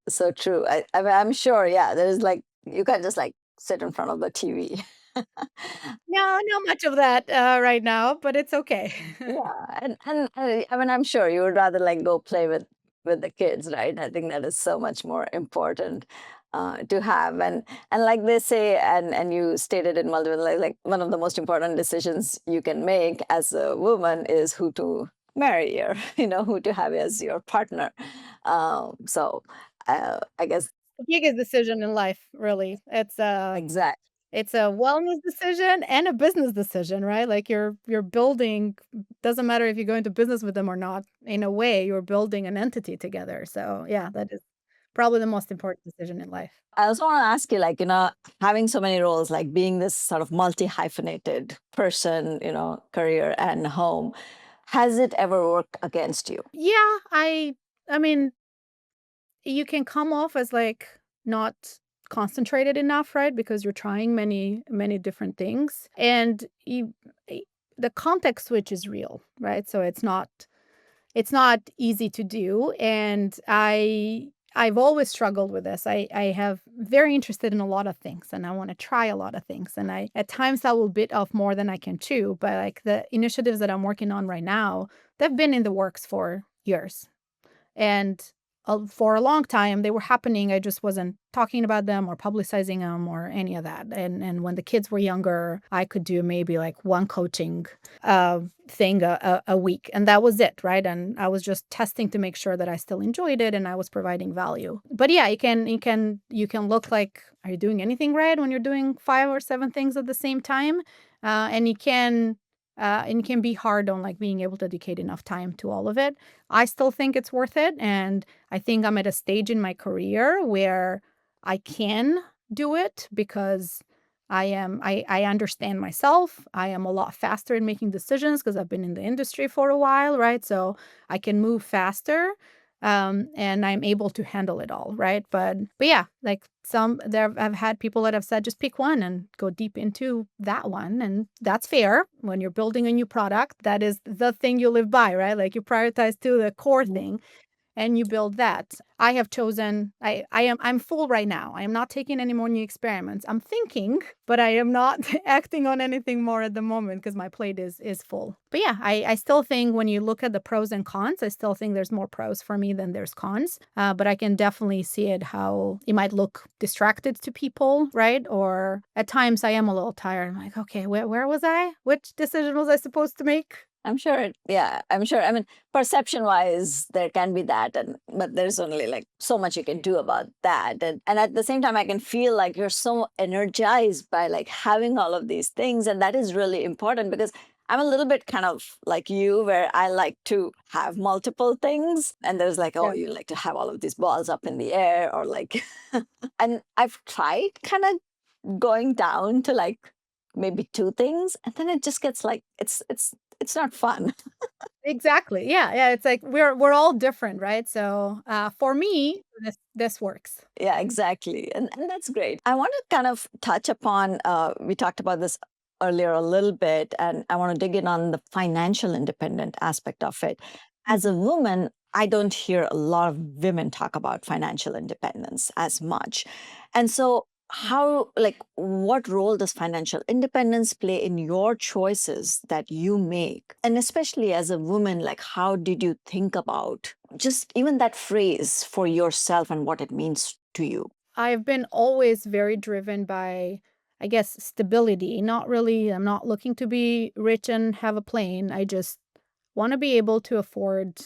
so true. I mean, I'm sure, yeah, there's like, you can't just like sit in front of the TV. no, not much of that right now, but it's okay. Yeah, and I mean, I'm sure you would rather like go play with the kids, right? I think that is so much more important to have. And like they say, and you stated in multiple, like one of the most important decisions you can make as a woman is who to marry, or who to have as your partner. So I guess The biggest decision in life, really. exact. It's a wellness decision and a business decision, right? Like you're building, doesn't matter if you go into business with them or not. In a way, you're building an entity together. So yeah, that is probably the most important decision in life. I also want to ask you, like, having so many roles, like being this sort of multi-hyphenated person, career and home, has it ever worked against you? Yeah, I mean, you can come off as like not concentrated enough, right? Because you're trying many, many different things. And the context switch is real, right? So it's not easy to do. And I've always struggled with this. I have very interested in a lot of things, and I want to try a lot of things. And I at times I will bit off more than I can chew. But like the initiatives that I'm working on right now, they've been in the works for years. And for a long time, they were happening. I just wasn't talking about them or publicizing them or any of that. And when the kids were younger, I could do maybe like one coaching thing a week, and that was it, right? And I was just testing to make sure that I still enjoyed it and I was providing value. But yeah, you can look like, are you doing anything right when you're doing 5 or 7 things at the same time? And it can be hard on like being able to dedicate enough time to all of it. I still think it's worth it. And I think I'm at a stage in my career where I can do it because I understand myself. I am a lot faster in making decisions because I've been in the industry for a while, right? So I can move faster. And I'm able to handle it all, right? But yeah, like I've had people that have said just pick one and go deep into that one, and that's fair. When you're building a new product, that is the thing you live by, right? Like you prioritize to the core thing and you build that. I have chosen, I'm full right now. I am not taking any more new experiments. I'm thinking, but I am not acting on anything more at the moment because my plate is full. But yeah, I still think when you look at the pros and cons, I still think there's more pros for me than there's cons. But I can definitely see it how it might look distracted to people, right? Or at times I am a little tired. I'm like, okay, where was I? Which decision was I supposed to make? I'm sure yeah, I'm sure. I mean, perception wise, there can be that, but there's only like so much you can do about that. And at the same time, I can feel like you're so energized by like having all of these things. And that is really important because I'm a little bit kind of like you, where I like to have multiple things. And there's like, oh, Yeah. you like to have all of these balls up in the air, or like, and I've tried kind of going down to like maybe 2 things, and then it just gets like it's not fun. Exactly. Yeah, yeah, it's like we're all different, right? So, for me, this works. Yeah, exactly. And that's great. I want to kind of touch upon, we talked about this earlier a little bit, and I want to dig in on the financial independent aspect of it. As a Mhm. woman, I don't hear a lot of women talk about financial independence as much. And so, how, like, what role does financial independence play in your choices that you make? And especially as a woman, like, how did you think about just even that phrase for yourself and what it means to you? I've been always very driven by, I guess, stability. Not really, I'm not looking to be rich and have a plane. I just want to be able to afford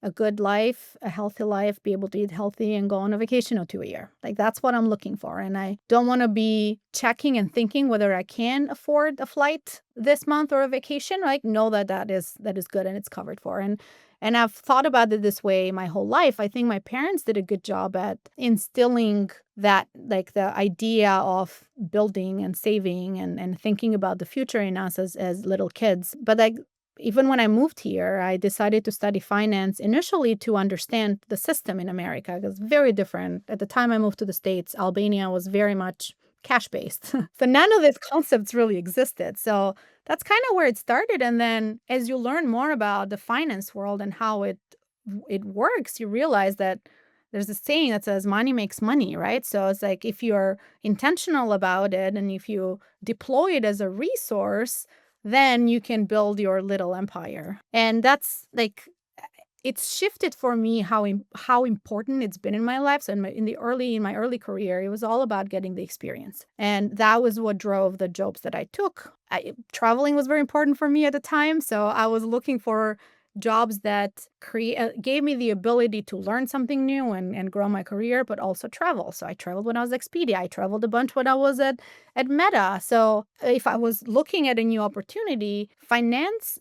a good life, a healthy life, be able to eat healthy and go on a vacation or two a year. Like that's what I'm looking for. And I don't want to be checking and thinking whether I can afford a flight this month or a vacation. Like know that that is good and it's covered for. And I've thought about it this way my whole life. I think my parents did a good job at instilling that, like the idea of building and saving and thinking about the future in us as little kids. But like even when I moved here, I decided to study finance initially to understand the system in America. It was very different. At the time I moved to the States, Albania was very much cash based. So none of these concepts really existed. So that's kind of where it started. And then as you learn more about the finance world and how it works, you realize that there's a saying that says money makes money, right? So it's like if you're intentional about it and if you deploy it as a resource, then you can build your little empire. And that's like it's shifted for me how important it's been in my life. So in my early career, it was all about getting the experience, and that was what drove the jobs that I took. Traveling was very important for me at the time, so I was looking for jobs that gave me the ability to learn something new and grow my career, but also travel. So I traveled when I was at Expedia. I traveled a bunch when I was at Meta. So if I was looking at a new opportunity, finance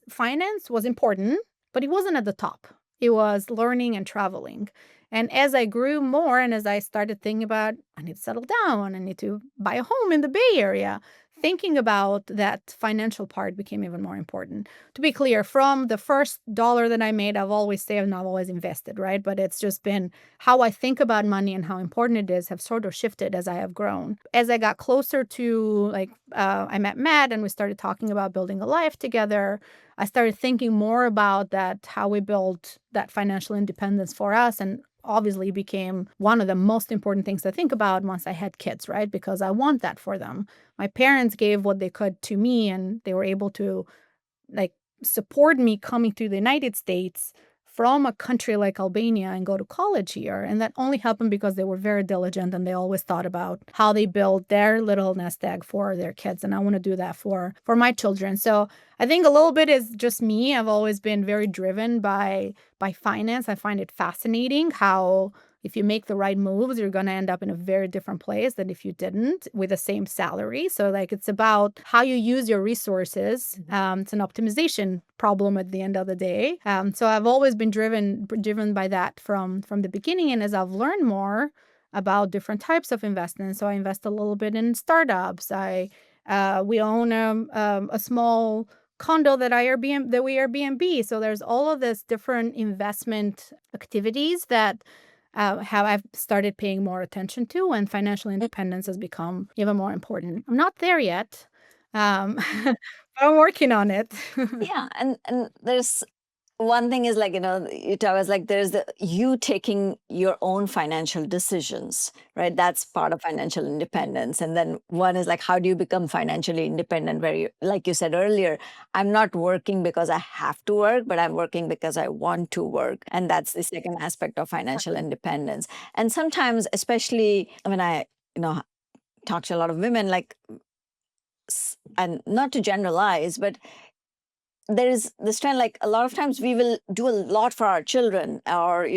was important, but it wasn't at the top. It was learning and traveling. And as I grew more and as I started thinking about, I need to settle down, I need to buy a home in the Bay Area, thinking about that financial part became even more important. To be clear, from the first dollar that I made, I've always saved and I've always invested, right? But it's just been how I think about money and how important it is have sort of shifted as I have grown. As I got closer to, I met Matt and we started talking about building a life together. I started thinking more about that, how we build that financial independence for us, and obviously became one of the most important things to think about once I had kids, right? Because I want that for them. My parents gave what they could to me, and they were able to like support me coming to the United States from a country like Albania and go to college here. And that only happened because they were very diligent and they always thought about how they build their little nest egg for their kids. And I want to do that for my children. So I think a little bit is just me. I've always been very driven by finance. I find it fascinating how if you make the right moves, you're going to end up in a very different place than if you didn't with the same salary. So like it's about how you use your resources. It's an optimization problem at the end of the day. So I've always been driven by that from the beginning. And as I've learned more about different types of investments, so I invest a little bit in startups. We own a small condo that we Airbnb. So there's all of this different investment activities that I've started paying more attention to, and financial independence has become even more important. I'm not there yet. But I'm working on it. Yeah, and there's one thing is you tell us there's you taking your own financial decisions, right? That's part of financial independence. And then one is how do you become financially independent, where you, like you said earlier, I'm not working because I have to work, but I'm working because I want to work. And that's the second aspect of financial independence. And sometimes, especially when I talk to a lot of women, and not to generalize, but there is this trend, a lot of times we will do a lot for our children, or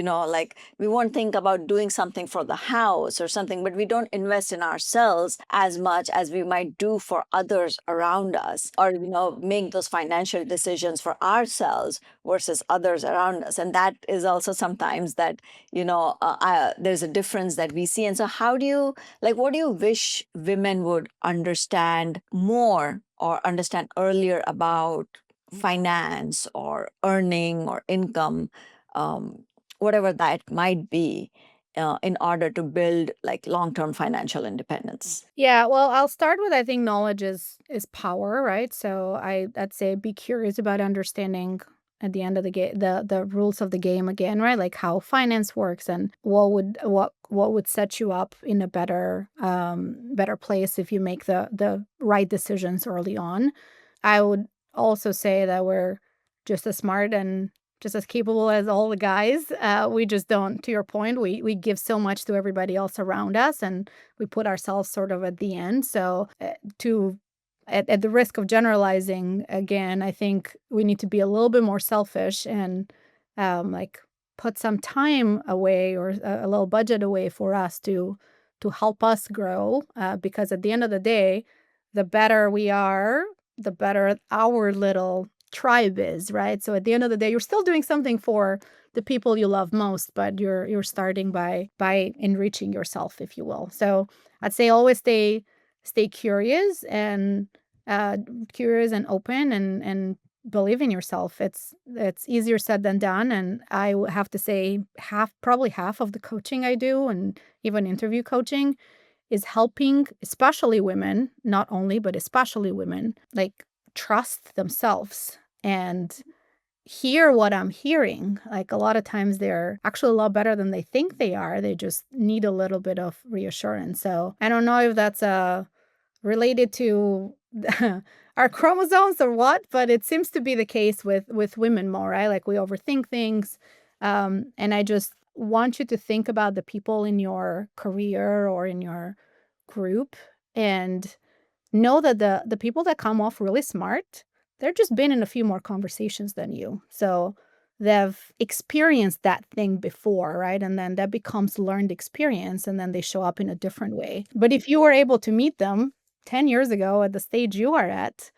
we won't think about doing something for the house or something, but we don't invest in ourselves as much as we might do for others around us, or make those financial decisions for ourselves versus others around us. And that is also sometimes that there's a difference that we see. And so how do you what do you wish women would understand more or understand earlier about finance or earning or income, whatever that might be, in order to build long-term financial independence? Yeah, well, I'll start with I think knowledge is power, right? So I'd say be curious about understanding at the end of the game the rules of the game again, right? Like how finance works and what would set you up in a better place if you make the right decisions early on. I would also say that we're just as smart and just as capable as all the guys. We just don't, to your point, we give so much to everybody else around us, and we put ourselves sort of at the end. So to at the risk of generalizing again, I think we need to be a little bit more selfish and like put some time away or a little budget away for us to help us grow. Because at the end of the day, the better we are, the better our little tribe is, right? So at the end of the day, you're still doing something for the people you love most, but you're starting by enriching yourself, if you will. So I'd say always stay curious and open and believe in yourself. It's easier said than done, and I would have to say probably half of the coaching I do and even interview coaching is helping especially women, not only but especially women, like trust themselves and hear what I'm hearing. Like a lot of times they're actually a lot better than they think they are. They just need a little bit of reassurance. So I don't know if that's related to our chromosomes or what, but it seems to be the case with women more, right? Like we overthink things. And I just want you to think about the people in your career or in your group and know that the people that come off really smart, they're just been in a few more conversations than you. So they've experienced that thing before, right? And then that becomes learned experience, and then they show up in a different way. But if you were able to meet them 10 years ago at the stage you are at,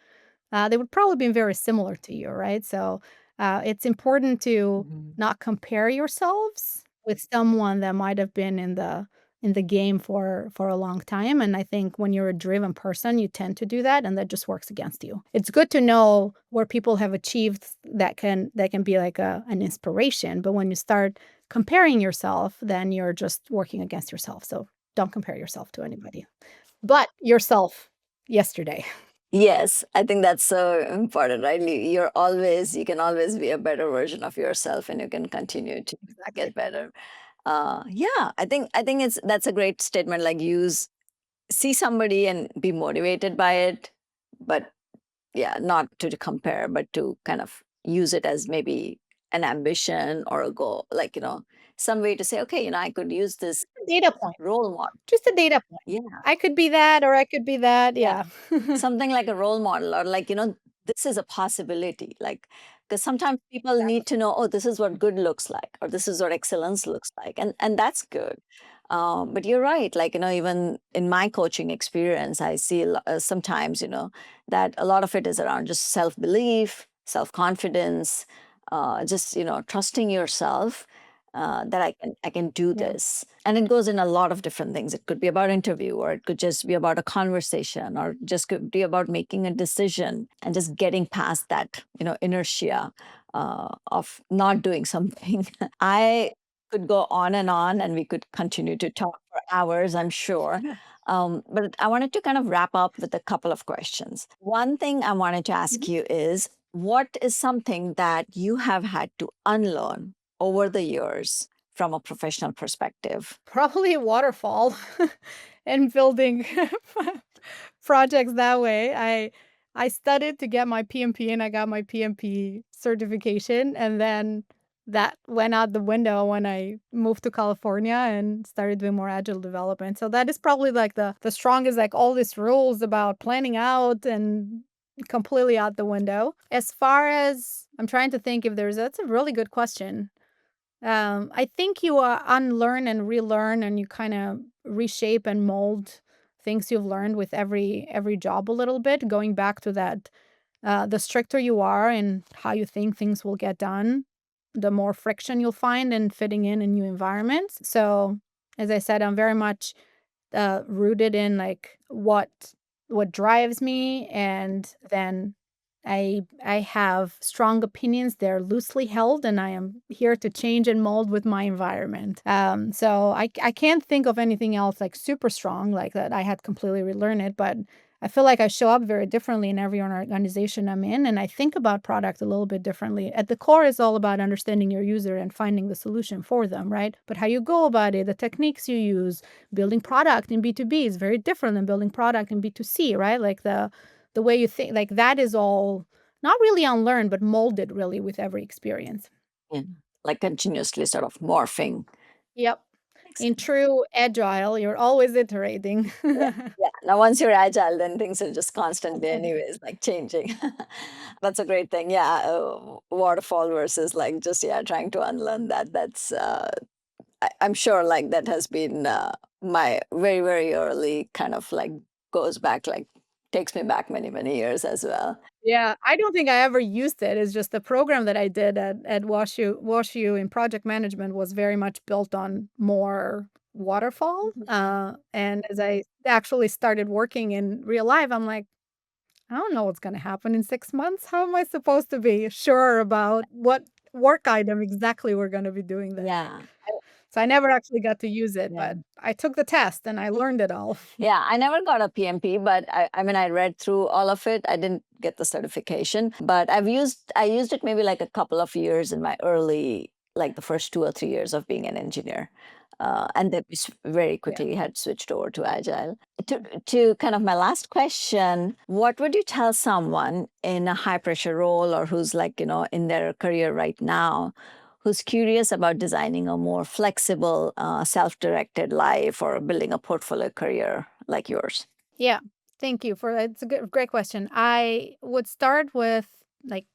they would probably be very similar to you, right? So it's important to not compare yourselves with someone that might have been in the game for a long time. And I think when you're a driven person, you tend to do that, and that just works against you. It's good to know where people have achieved that can be like an inspiration. But when you start comparing yourself, then you're just working against yourself. So don't compare yourself to anybody, but yourself yesterday. Yes, I think that's so important, right? You can always be a better version of yourself, and you can continue to Exactly. get better. Yeah, I think that's a great statement. Like see somebody and be motivated by it, but yeah, not to compare, but to kind of use it as maybe an ambition or a goal, like, some way to say, okay, I could use this Data point. role model. Just a data point. Yeah. I could be that or I could be that. Yeah. Yeah. Something like a role model, or like, this is a possibility. Like, because sometimes people need to know, oh, this is what good looks like, or this is what excellence looks like. And that's good. But you're right. Like, even in my coaching experience, I see sometimes, that a lot of it is around just self-belief, self-confidence, just, trusting yourself. That I can do Yeah. this. And it goes in a lot of different things. It could be about interview, or it could just be about a conversation, or just could be about making a decision and just getting past that, inertia of not doing something. I could go on, and we could continue to talk for hours, I'm sure. But I wanted to kind of wrap up with a couple of questions. One thing I wanted to ask you is, what is something that you have had to unlearn over the years from a professional perspective? Probably a waterfall and building projects that way. I studied to get my PMP and I got my PMP certification, and then that went out the window when I moved to California and started doing more agile development. So that is probably like the strongest, like all these rules about planning out and completely out the window. As far as I'm trying to think if that's a really good question. I think you unlearn and relearn, and you kind of reshape and mold things you've learned with every job a little bit. Going back to that, the stricter you are in how you think things will get done, the more friction you'll find in fitting in new environments. So, as I said, I'm very much rooted in like what drives me, and then I have strong opinions. They're loosely held, and I am here to change and mold with my environment. So I can't think of anything else like super strong like that. I had completely relearned it, but I feel like I show up very differently in every organization I'm in, and I think about product a little bit differently. At the core, it's all about understanding your user and finding the solution for them, right? But how you go about it, the techniques you use, building product in B2B is very different than building product in B2C, right? Like the way you think, like that is all not really unlearned, but molded really with every experience. Yeah. Like continuously sort of morphing. Yep. Makes In sense. true agile, you're always iterating. Yeah, yeah. Now, once you're agile, then things are just constantly, anyways, like changing. That's a great thing. Yeah, waterfall versus like just trying to unlearn that. That's I'm sure like that has been my very very early kind of like goes back like takes me back many years as well. Yeah, I don't think I ever used it. It's just the program that I did at WashU in project management was very much built on more waterfall. Mhm. And as I actually started working in real life, I'm like, I don't know what's going to happen in 6 months. How am I supposed to be sure about what work item exactly we're going to be doing that day? Yeah. So I never actually got to use it, Yeah. but I took the test and I learned it all. Yeah, I never got a PMP, but I mean, I read through all of it. I didn't get the certification, but I used it maybe like a couple of years in my early, like the first 2 or 3 years of being an engineer. And then very Yeah. quickly had switched over to Agile. To kind of my last question, what would you tell someone in a high pressure role or who's like, in their career right now who's curious about designing a more flexible, self-directed life or building a portfolio career like yours? Yeah. Thank you for that. It's a great question. I would start with like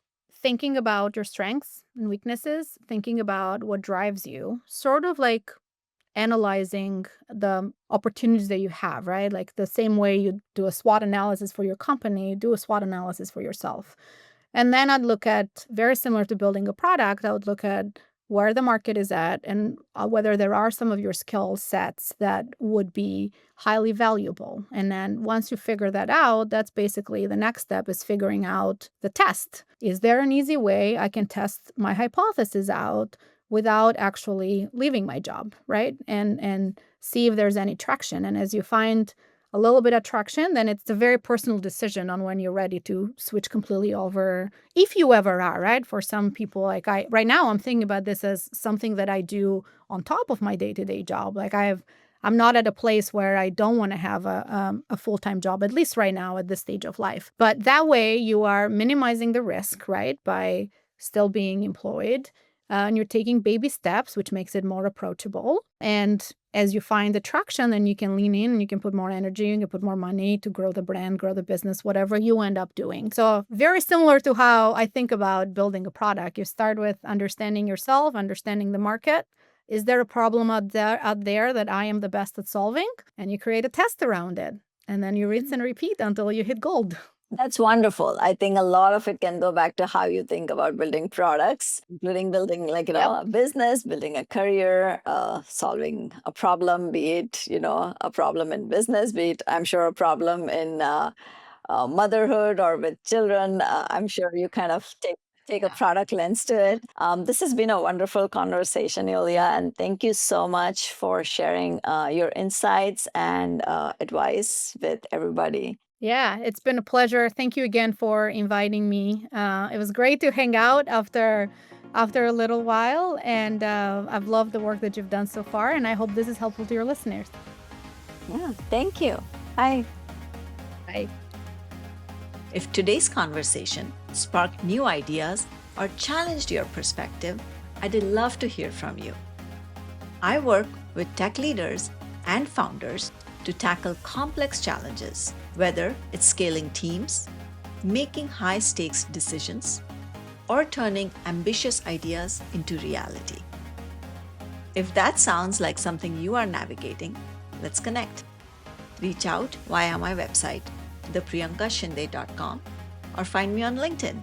thinking about your strengths and weaknesses, thinking about what drives you, sort of like analyzing the opportunities that you have, right? Like the same way you do a SWOT analysis for your company, do a SWOT analysis for yourself. And then I'd look at, very similar to building a product, I would look at where the market is at and whether there are some of your skill sets that would be highly valuable. And then once you figure that out, that's basically the next step is figuring out the test. Is there an easy way I can test my hypothesis out without actually leaving my job, right? And see if there's any traction. And as you find a little bit of traction, then it's a very personal decision on when you're ready to switch completely over, if you ever are, right? For some people, like right now, I'm thinking about this as something that I do on top of my day-to-day job. Like I'm not at a place where I don't want to have a full-time job, at least right now at this stage of life. But that way you are minimizing the risk, right? By still being employed. And you're taking baby steps, which makes it more approachable. And as you find the traction, then you can lean in and you can put more energy, you can put more money to grow the brand, grow the business, whatever you end up doing. So very similar to how I think about building a product. You start with understanding yourself, understanding the market. Is there a problem out there that I am the best at solving? And you create a test around it. And then you rinse and repeat until you hit gold. That's wonderful. I think a lot of it can go back to how you think about building products, including building like, Yep. a business, building a career, solving a problem, be it, a problem in business, be it, I'm sure, a problem in motherhood or with children. I'm sure you kind of take a product lens to it. This has been a wonderful conversation, Yulia, and thank you so much for sharing your insights and advice with everybody. Yeah, it's been a pleasure. Thank you again for inviting me. It was great to hang out after a little while, and I've loved the work that you've done so far, and I hope this is helpful to your listeners. Yeah, thank you. Bye. Bye. If today's conversation sparked new ideas or challenged your perspective, I'd love to hear from you. I work with tech leaders and founders to tackle complex challenges, whether it's scaling teams, making high-stakes decisions, or turning ambitious ideas into reality. If that sounds like something you are navigating, let's connect. Reach out via my website, thepriyankashinde.com, or find me on LinkedIn